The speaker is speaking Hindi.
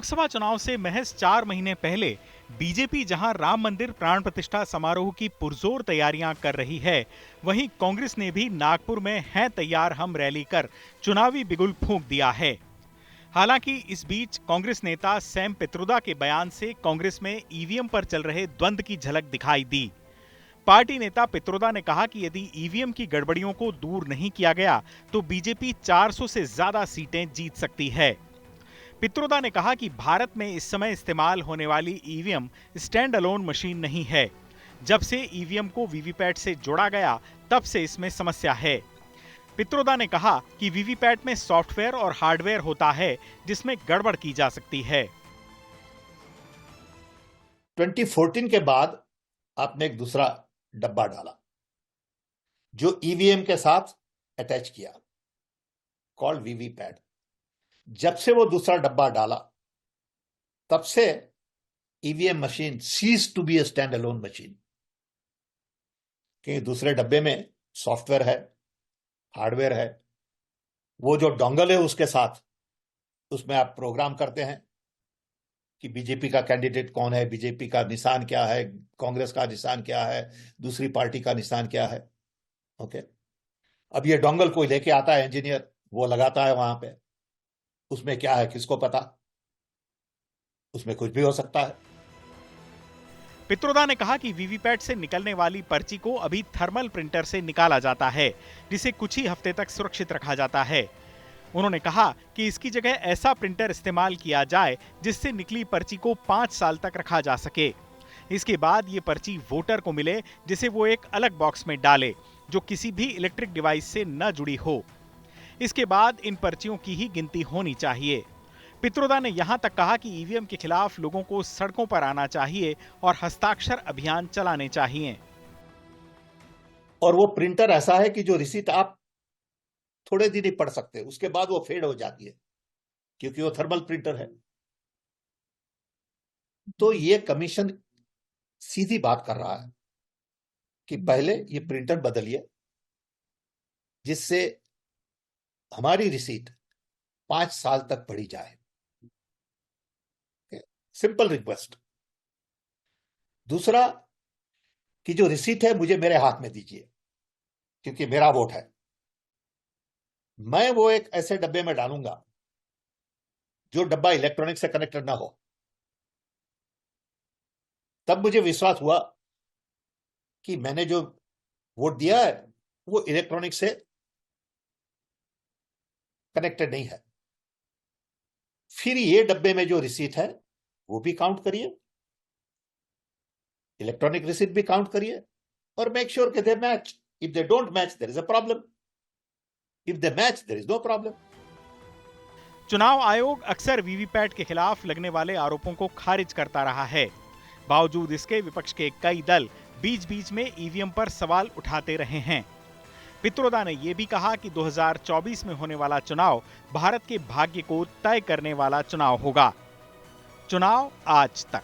लोकसभा चुनाव से महज 4 महीने पहले बीजेपी जहां राम मंदिर प्राण प्रतिष्ठा समारोह की पुरजोर तैयारियां कर रही है, वहीं कांग्रेस ने भी नागपुर में है तैयार हम रैली कर चुनावी बिगुल फूंक दिया है। हालांकि इस बीच कांग्रेस नेता सैम पित्रोदा के बयान से कांग्रेस में ईवीएम पर चल रहे द्वंद्व की झलक दिखाई दी। पार्टी नेता पित्रोदा ने कहा कि यदि ईवीएम की गड़बड़ियों को दूर नहीं किया गया तो बीजेपी 400 से ज्यादा सीटें जीत सकती है। पित्रोदा ने कहा कि भारत में इस समय इस्तेमाल होने वाली ईवीएम स्टैंड अलोन मशीन नहीं है। जब से ईवीएम को वीवीपैट से जोड़ा गया तब से इसमें समस्या है। पित्रोदा ने कहा कि वीवीपैट में सॉफ्टवेयर और हार्डवेयर होता है जिसमें गड़बड़ की जा सकती है। 2014 के बाद आपने एक दूसरा डब्बा डाला जो ईवीएम के साथ अटैच किया, कॉल्ड वीवीपैट। जब से वो दूसरा डब्बा डाला तब से EVM machine ceased to be a stand alone machine, क्योंकि दूसरे डब्बे में सॉफ्टवेयर है, हार्डवेयर है। वो जो डोंगल है उसके साथ उसमें आप प्रोग्राम करते हैं कि बीजेपी का कैंडिडेट कौन है, बीजेपी का निशान क्या है, कांग्रेस का निशान क्या है, दूसरी पार्टी का निशान क्या है। ओके, अब ये डोंगल कोई लेके आता है इंजीनियर, वो लगाता है वहां पे, उसमें क्या है किसको पता, उसमें कुछ भी हो सकता है। पित्रोदा ने कहा कि वीवीपैट से निकलने वाली पर्ची को अभी थर्मल प्रिंटर से निकाला जाता है, जिसे कुछ ही हफ्ते तक सुरक्षित रखा जाता है। उन्होंने कहा कि इसकी जगह ऐसा प्रिंटर इस्तेमाल किया जाए जिससे निकली पर्ची को 5 साल तक रखा जा सके। इसके बाद ये पर्ची वोटर को मिले जिसे वो एक अलग बॉक्स में डाले जो किसी भी इलेक्ट्रिक डिवाइस से न जुड़ी हो। इसके बाद इन पर्चियों की ही गिनती होनी चाहिए। पित्रोदा ने यहां तक कहा कि ईवीएम के खिलाफ लोगों को सड़कों पर आना चाहिए और हस्ताक्षर अभियान चलाने चाहिए। और वो प्रिंटर ऐसा है कि जो रिसीट आप थोड़े दिन ही पढ़ सकते हैं, उसके बाद वो फेड हो जाती है क्योंकि वो थर्मल प्रिंटर है। तो ये कमीशन सीधी बात कर रहा है कि पहले ये प्रिंटर बदलिए जिससे हमारी रिसीट 5 साल तक पढ़ी जाए। Simple request. दूसरा कि जो रिसीट है मुझे मेरे हाथ में दीजिए क्योंकि मेरा वोट है। मैं वो एक ऐसे डब्बे में डालूंगा जो डब्बा इलेक्ट्रॉनिक से कनेक्टेड ना हो। तब मुझे विश्वास हुआ कि मैंने जो वोट दिया है वो इलेक्ट्रॉनिक से कनेक्टेड नहीं है। फिर ये डब्बे में जो रिसीट है वो भी काउंट करिए, इलेक्ट्रॉनिक रिसीट भी काउंट करिए और मेक श्योर कि they match. If they don't match there is a problem, if they match there is no problem. चुनाव आयोग अक्सर वीवीपैट के खिलाफ लगने वाले आरोपों को खारिज करता रहा है। बावजूद इसके विपक्ष के कई दल बीच बीच में ईवीएम पर सवाल उठाते रहे हैं। पित्रोदा ने यह भी कहा कि 2024 में होने वाला चुनाव भारत के भाग्य को तय करने वाला चुनाव होगा। चुनाव आज तक।